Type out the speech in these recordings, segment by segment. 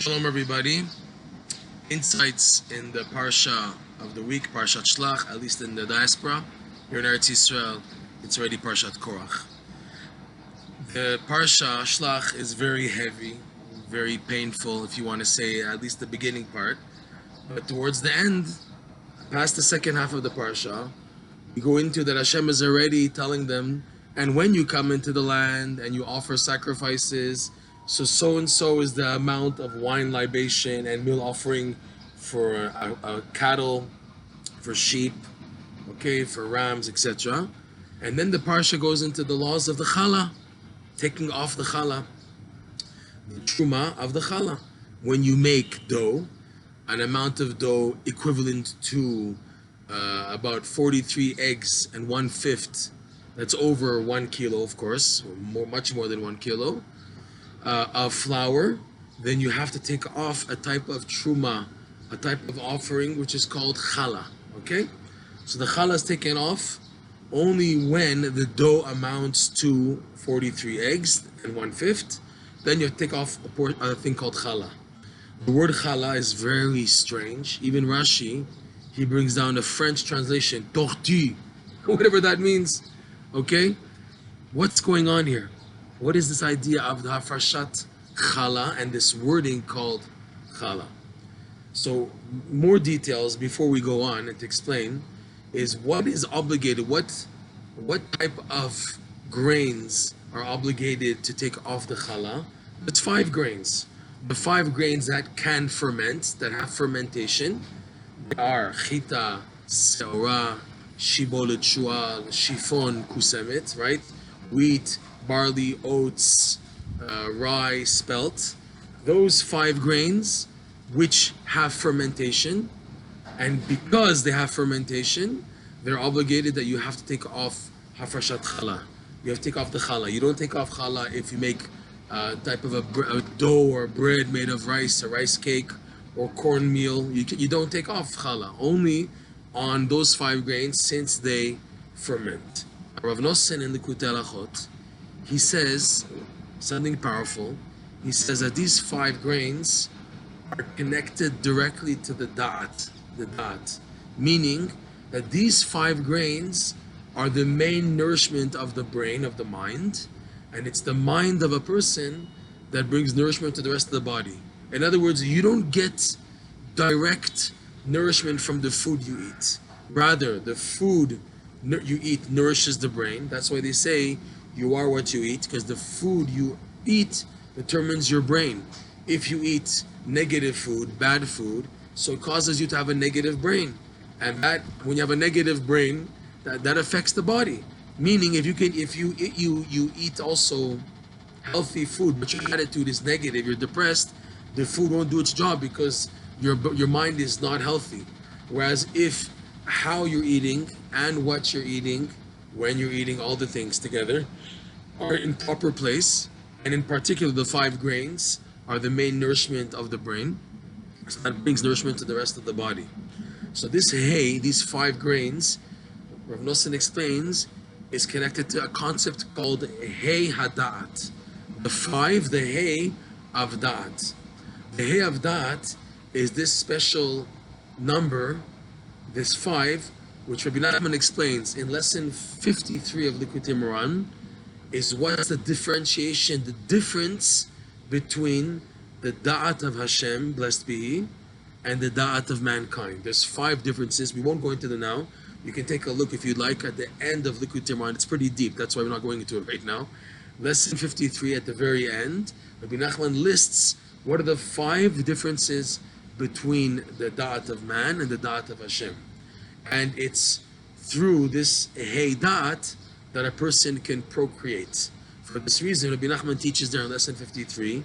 Shalom everybody. Insights in the Parsha of the week, Parshat Shelach, at least in the diaspora. Here in Eretz Yisrael, it's already Parshat Korach. The Parsha Shelach is very heavy, very painful, if you want to say at least the beginning part. But towards the end, past the second half of the Parsha, we go into that Hashem is already telling them, and when you come into the land and you offer sacrifices, so and so is the amount of wine libation and meal offering for a cattle, for sheep, okay, for rams, etc. And then the parsha goes into the laws of the Challah, taking off the Challah, the truma of the Challah. When you make dough, an amount of dough equivalent to about 43 eggs and 1/5, that's over 1 kilo, of course, or much more than 1 kilo. Of flour, then you have to take off a type of truma, a type of offering which is called challah. Okay, so the challah is taken off only when the dough amounts to 43 eggs and 1/5. Then you have to take off a thing called challah. The word challah is very strange. Even Rashi, he brings down a French translation, tortue, whatever that means. Okay, what's going on here? What is this idea of the hafrashat challah and this wording called challah? So more details before we go on and to explain is what is obligated, what type of grains are obligated to take off the challah. It's 5 grains. The 5 grains that can ferment, that have fermentation, they are chita, seorah, shibolet shual, shifon, kusemet, right? Wheat, barley, oats, rye, spelt. Those 5 grains which have fermentation, and because they have fermentation, they're obligated that you have to take off hafrashat challah. You have to take off the challah. You don't take off challah if you make a type of a dough or bread made of rice, a rice cake, or cornmeal. You don't take off challah. Only on those 5 grains since they ferment. Rav Nosson in Likutey Moharan, he says something powerful. He says that these 5 grains are connected directly to the da'at, meaning that these 5 grains are the main nourishment of the brain, of the mind, and it's the mind of a person that brings nourishment to the rest of the body. In other words, you don't get direct nourishment from the food you eat. Rather, the food you eat nourishes the brain. That's why they say you are what you eat, because the food you eat determines your brain. If you eat negative food, bad food, so it causes you to have a negative brain, and that when you have a negative brain, that affects the body. Meaning, if you eat also healthy food, but your attitude is negative, you're depressed, the food won't do its job because your mind is not healthy. Whereas if how you're eating and what you're eating, when you're eating, all the things together are in proper place, and in particular the 5 grains are the main nourishment of the brain, so that brings nourishment to the rest of the body. So this hay, these 5 grains, Rav Nosson explains, is connected to a concept called hay hada'at. The hay of da'at. The hay of da'at is this special number, this 5, which Rabbi Nachman explains in lesson 53 of Likutey Moharan, is what's the differentiation, the difference between the da'at of Hashem, blessed be He, and the da'at of mankind. There's 5 differences. We won't go into them now. You can take a look if you'd like at the end of Likutey Moharan. It's pretty deep. That's why we're not going into it right now. Lesson 53 at the very end, Rabbi Nachman lists what are the 5 differences between the da'at of man and the da'at of Hashem. And it's through this hey da'at that a person can procreate. For this reason, Rabbi Nachman teaches there in lesson 53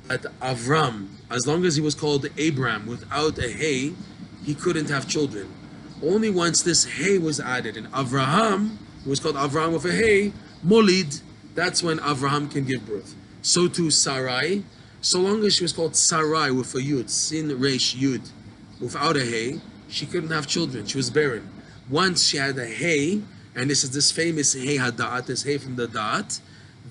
that Avram, as long as he was called Abram, without a hey, he couldn't have children. Only once this hey was added, and Avraham, who was called Avram with a hey, Molid, that's when Avraham can give birth. So too Sarai, so long as she was called Sarai with a yud, sin resh yud, without a hey, she couldn't have children. She was barren. Once she had a hey, and this is this famous hey hada'at, this hey from the da'at,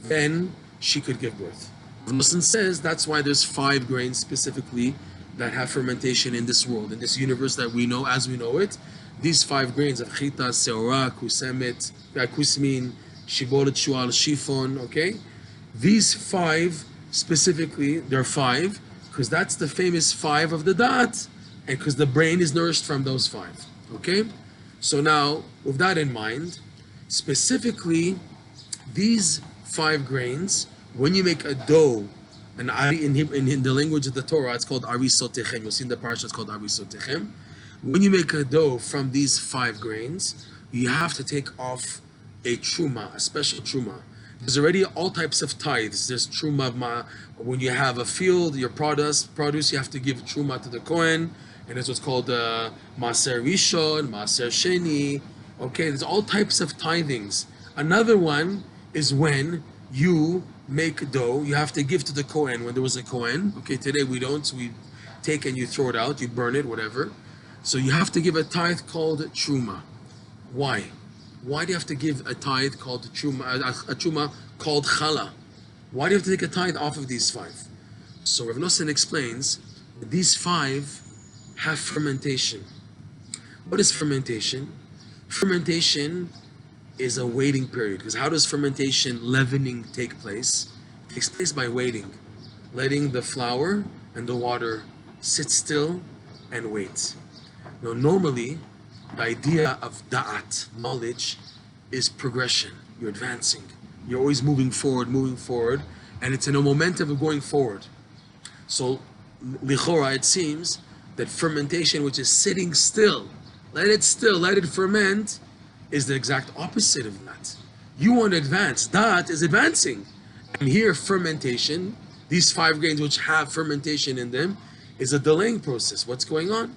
then she could give birth. Rav Nosson says that's why there's 5 grains specifically that have fermentation in this world, in this universe that we know as we know it. These 5 grains of chita, seorah, kusemet, kusmin, shibolet, shual, shifon, okay? These 5 specifically, they're 5 because that's the famous 5 of the da'at, and because the brain is nourished from those 5, okay? So now, with that in mind, specifically, these 5 grains, when you make a dough, in the language of the Torah, it's called arisotechem. You'll see in the Parshat, it's called arisotechem. When you make a dough from these 5 grains, you have to take off a truma, a special truma. There's already all types of tithes. There's truma when you have a field, your produce, you have to give truma to the Kohen, and there's what's called Maser Rishon, Maser Sheni. Okay, there's all types of tithings. Another one is when you make dough, you have to give to the Kohen when there was a Kohen. Okay, today we don't, so we take and you throw it out, you burn it, whatever. So you have to give a tithe called truma. Why? Why do you have to give a tithe called truma, a truma called challah? Why do you have to take a tithe off of these 5? So Rav Nosson explains that these 5 have fermentation. What is fermentation? Fermentation is a waiting period. Because how does fermentation, leavening, take place? It takes place by waiting, letting the flour and the water sit still and wait. Now, normally, the idea of da'at, knowledge, is progression. You're advancing. You're always moving forward, and it's in a momentum of going forward. So, lichora, it seems that fermentation, which is sitting still, let it ferment, is the exact opposite of that. You want to advance. Da'at is advancing. And here, fermentation, these 5 grains which have fermentation in them, is a delaying process. What's going on?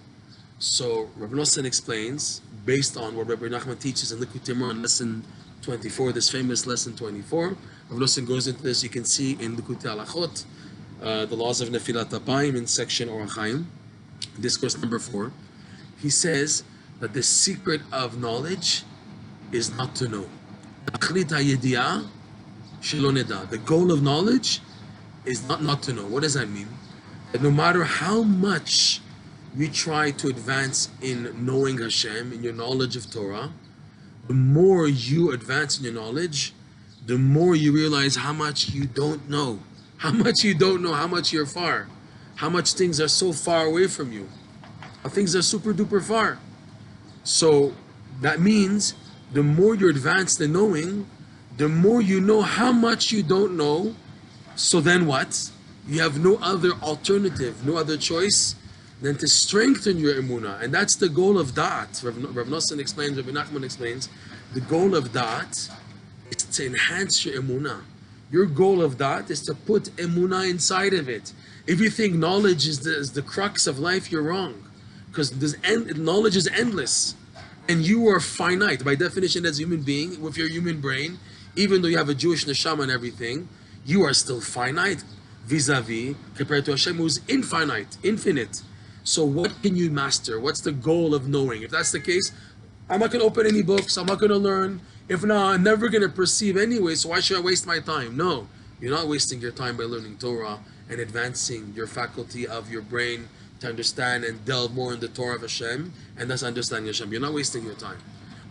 So Rav Nosson explains, based on what Rabbi Nachman teaches in Likutey Moharan, lesson 24, this famous lesson 24. Rav Nosson goes into this, you can see in Likutey Halachot, the laws of Nefilat Apayim in section Orach Chaim, discourse number 4. He says that the secret of knowledge is not to know. The goal of knowledge is not to know. What does that mean? That no matter how much we try to advance in knowing Hashem, in your knowledge of Torah, the more you advance in your knowledge, the more you realize how much you don't know. How much you're far. How much things are so far away from you. How things are super duper far. So that means the more you're advanced in knowing, the more you know how much you don't know. So then what? You have no other alternative, no other choice than to strengthen your emunah. And that's the goal of da'at. Rav Nosson explains, Rabbi Nachman explains, the goal of da'at is to enhance your emunah. Your goal of da'at is to put emunah inside of it. If you think knowledge is the crux of life, you're wrong. Because knowledge is endless. And you are finite. By definition, as a human being, with your human brain, even though you have a Jewish neshama and everything, you are still finite vis-a-vis compared to Hashem, who's infinite. So what can you master? What's the goal of knowing? If that's the case, I'm not going to open any books. I'm not going to learn. If not, I'm never going to perceive anyway, so why should I waste my time? No, you're not wasting your time by learning Torah and advancing your faculty of your brain to understand and delve more in the Torah of Hashem and thus understanding Hashem. You're not wasting your time.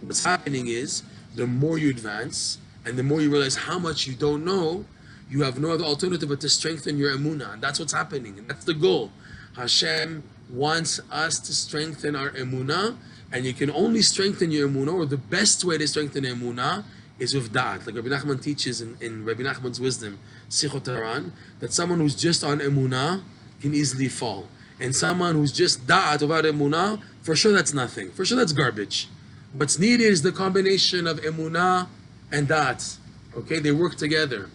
What's happening is, the more you advance and the more you realize how much you don't know, you have no other alternative but to strengthen your emunah. And that's what's happening. And that's the goal. Hashem wants us to strengthen our emunah, and you can only strengthen your emunah, or the best way to strengthen emunah is with da'at. Like Rabbi Nachman teaches in Rabbi Nachman's wisdom, Sichot Haran, that someone who's just on emunah can easily fall. And someone who's just da'at without emunah, for sure that's nothing. For sure that's garbage. What's needed is the combination of emunah and da'at. Okay, they work together.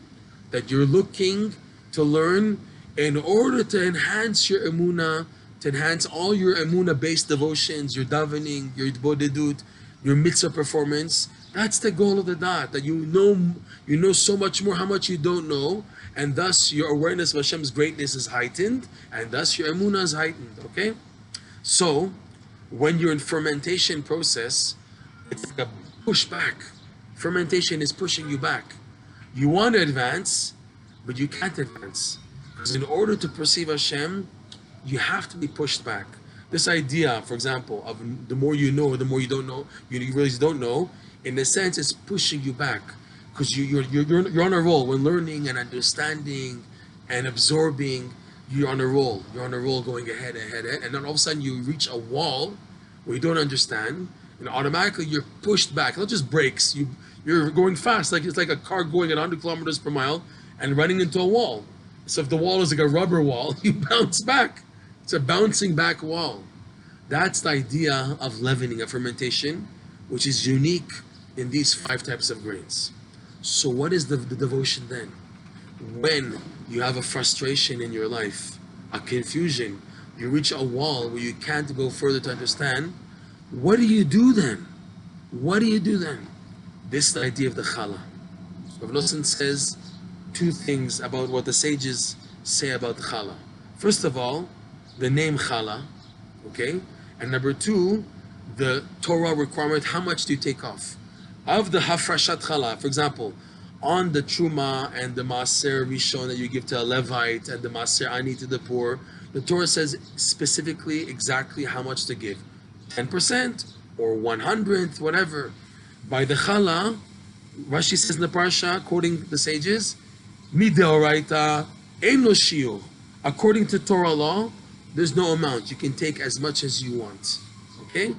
That you're looking to learn in order to enhance your emunah, to enhance all your emunah-based devotions, your davening, your bodedut, your mitzvah performance. That's the goal of the da'at, that you know so much more how much you don't know, and thus your awareness of Hashem's greatness is heightened, and thus your emunah is heightened, okay? So, when you're in fermentation process, it's like a pushback. Fermentation is pushing you back. You want to advance, but you can't advance. Because in order to perceive Hashem, you have to be pushed back. This idea, for example, of the more you know, the more you don't know, you realize you don't know, in a sense, it's pushing you back. Because you're on a roll. When learning and understanding and absorbing, you're on a roll. You're on a roll going ahead, and then all of a sudden you reach a wall where you don't understand, and automatically you're pushed back. Not just brakes. You're going fast, like it's like a car going at 100 kilometers per mile and running into a wall. So if the wall is like a rubber wall, you bounce back. It's a bouncing back wall. That's the idea of leavening, of fermentation, which is unique in these 5 types of grains. So what is the devotion then? When you have a frustration in your life, a confusion, you reach a wall where you can't go further to understand, what do you do then? What do you do then? This is the idea of the Challah. Rav Nosson says 2 things about what the sages say about Challah. First of all, the name Challah, okay? And number 2, the Torah requirement, how much do you take off? Of the Hafrashat Challah, for example, on the Truma and the Maaser Rishon that you give to a Levite and the Maaser Ani to the poor, the Torah says specifically exactly how much to give. 10% or 100th, whatever. By the Challah, Rashi says in the Parsha, quoting the sages, Mideoraita ein lo shiur. According to Torah law, there's no amount. You can take as much as you want. Okay?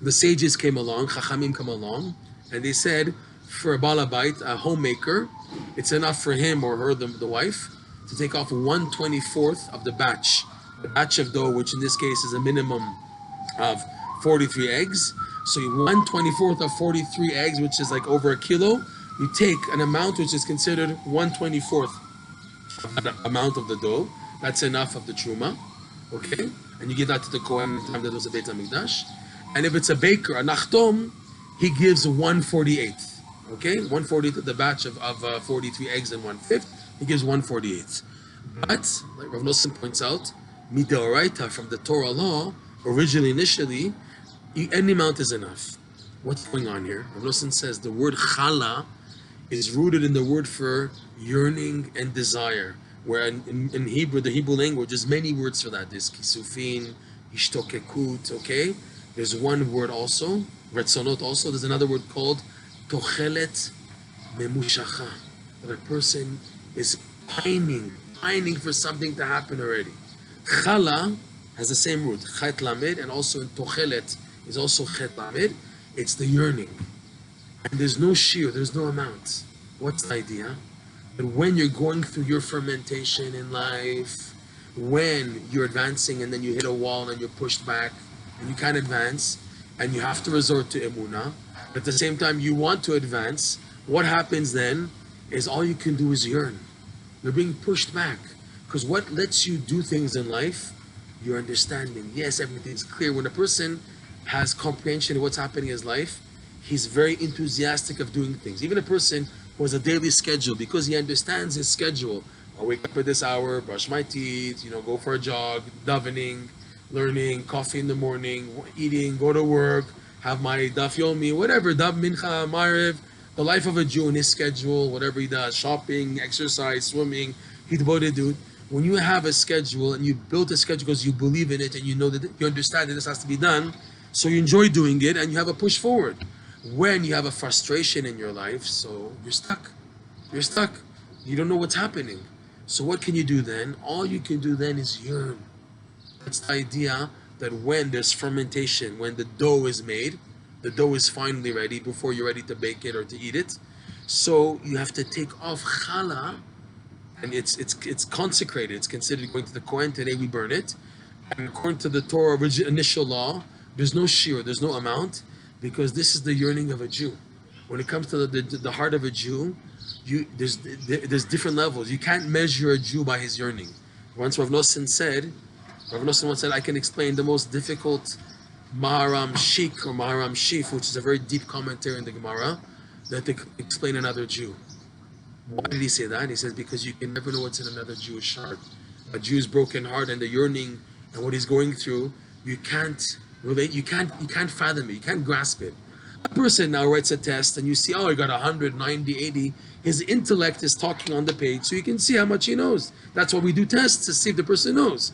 The sages came along, Chachamim come along, and they said, for a balabait, a homemaker, it's enough for him or her, the wife, to take off 1/24th of the batch of dough, which in this case is a minimum of 43 eggs. So 1/24th of 43 eggs, which is like over a kilo, you take an amount which is considered 1/24th of the amount of the dough. That's enough of the truma, okay? And you give that to the Kohen at the time that was a Beit HaMikdash. And if it's a baker, a nachtom, he gives 1/48th, okay? 1/48th of the batch of 43 eggs and 1/5, he gives 1/48th. But, like Rav Nosson points out, midoraita, from the Torah law, initially, any amount is enough. What's going on here? Rav Nosson says the word challah is rooted in the word for yearning and desire, where in Hebrew, the Hebrew language, there's many words for that. There's kisufin, ishtokekut, okay? There's one word also, retzonot also. There's another word called tochelet memushacha, that a person is pining for something to happen already. Challah has the same root, chet lamed, and also in tochelet is also chet lamed. It's the yearning. And there's no shear, there's no amount. What's the idea? That when you're going through your fermentation in life, when you're advancing and then you hit a wall and you're pushed back and you can't advance and you have to resort to emunah, but at the same time you want to advance, what happens then is all you can do is yearn. You're being pushed back. Because what lets you do things in life? Your understanding. Yes, everything's clear. When a person has comprehension of what's happening in his life, he's very enthusiastic of doing things. Even a person who has a daily schedule, because he understands his schedule. I wake up at this hour, brush my teeth, go for a jog, davening, learning, coffee in the morning, eating, go to work, have my daf yomi, whatever, daf mincha, mariv, the life of a Jew in his schedule, whatever he does, shopping, exercise, swimming, he's devoted to it. When you have a schedule and you build a schedule because you believe in it and you know that you understand that this has to be done, so you enjoy doing it and you have a push forward. When you have a frustration in your life, so you're stuck. You don't know what's happening. So what can you do then? All you can do then is yearn. That's the idea that when there's fermentation, when the dough is made, the dough is finally ready before you're ready to bake it or to eat it. So you have to take off challah, and it's consecrated. It's considered going to the Kohen. Today we burn it. And according to the Torah initial law, there's no shiur, there's no amount, because this is the yearning of a Jew. When it comes to the heart of a Jew, there's different levels. You can't measure a Jew by his yearning. Once Rav Nosson once said, I can explain the most difficult Maharam Shik or Maharam Shif, which is a very deep commentary in the Gemara, that they explain another Jew. Why did he say that? He says, because you can never know what's in another Jewish heart. A Jew's broken heart and the yearning and what he's going through, you can't relate, you can't fathom it, you can't grasp it. A person now writes a test and you see, oh, he got 100, 90, 80. His intellect is talking on the page, so you can see how much he knows. That's why we do tests, to see if the person knows.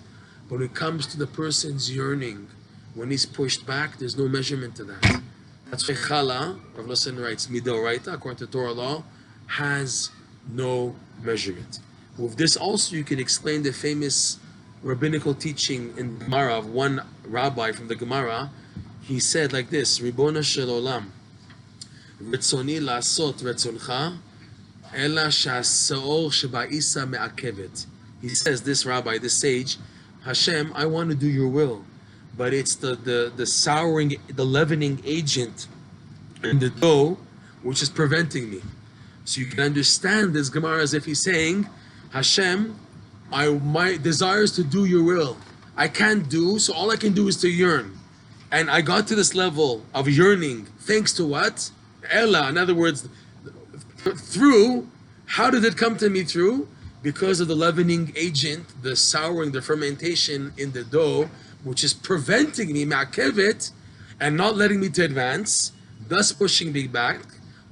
But when it comes to the person's yearning, when he's pushed back, there's no measurement to that. That's why Challah, Rav Nosson writes, Midoraita, according to Torah law, has no measurement. With this also, you can explain the famous rabbinical teaching in Gemara of one rabbi from the Gemara. He said like this, Ribona shel olam, Retzoni lasot retzoncha, ela sha'seor sheba'isa me'akevet. He says, this rabbi, this sage, Hashem, I want to do your will, but it's the souring, the leavening agent in the dough which is preventing me. So you can understand this Gemara as if he's saying, Hashem, my desire is to do your will. I can't do, so all I can do is to yearn. And I got to this level of yearning, thanks to what? Ella, in other words, through, how did it come to me through? Because of the leavening agent, the souring, the fermentation in the dough, which is preventing me, ma'akevet, and not letting me to advance, thus pushing me back.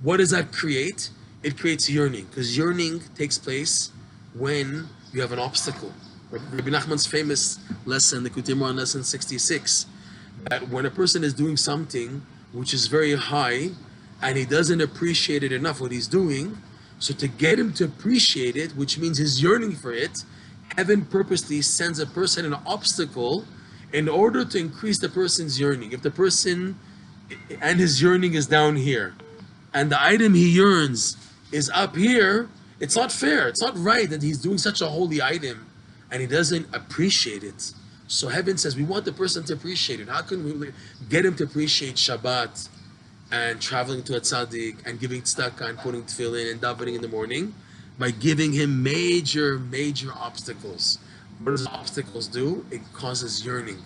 What does that create? It creates yearning, because yearning takes place when you have an obstacle. Rabbi Nachman's famous lesson, the Likutey Moharan lesson 66, that when a person is doing something which is very high, and he doesn't appreciate it enough, what he's doing, so to get him to appreciate it, which means he's yearning for it, heaven purposely sends a person an obstacle in order to increase the person's yearning. If the person and his yearning is down here, and the item he yearns is up here, it's not fair, it's not right that he's doing such a holy item and he doesn't appreciate it. So heaven says, we want the person to appreciate it. How can we get him to appreciate Shabbat and traveling to a tzaddik and giving tzedakah and putting tefillin and davening in the morning? By giving him major obstacles. What does obstacles do? It causes yearning,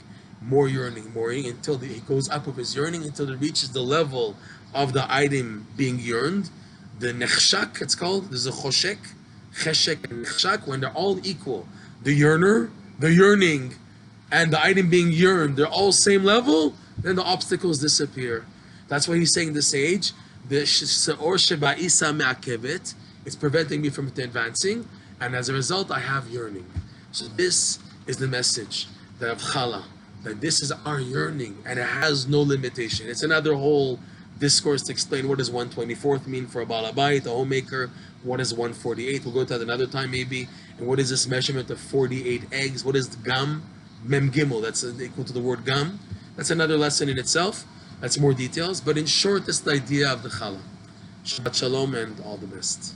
more yearning, until he goes up with his yearning until it reaches the level of the item being yearned. The nechshak, it's called. There's a choshek, cheshek, and nechshak, when they're all equal. The yearner, the yearning, and the item being yearned, they're all same level, then the obstacles disappear. That's why he's saying the sage, the seor sheba'isa me'akevet, it's preventing me from advancing, and as a result, I have yearning. So this is the message that of Challah, that this is our yearning, and it has no limitation. It's another whole discourse to explain what does 1/24th mean for a balabait, a homemaker. What is 1/48? We'll go to that another time maybe. And what is this measurement of 48 eggs? What is gam? Mem gimel, that's equal to the word gam. That's another lesson in itself. That's more details. But in short, that's the idea of the Challah. Shabbat shalom and all the best.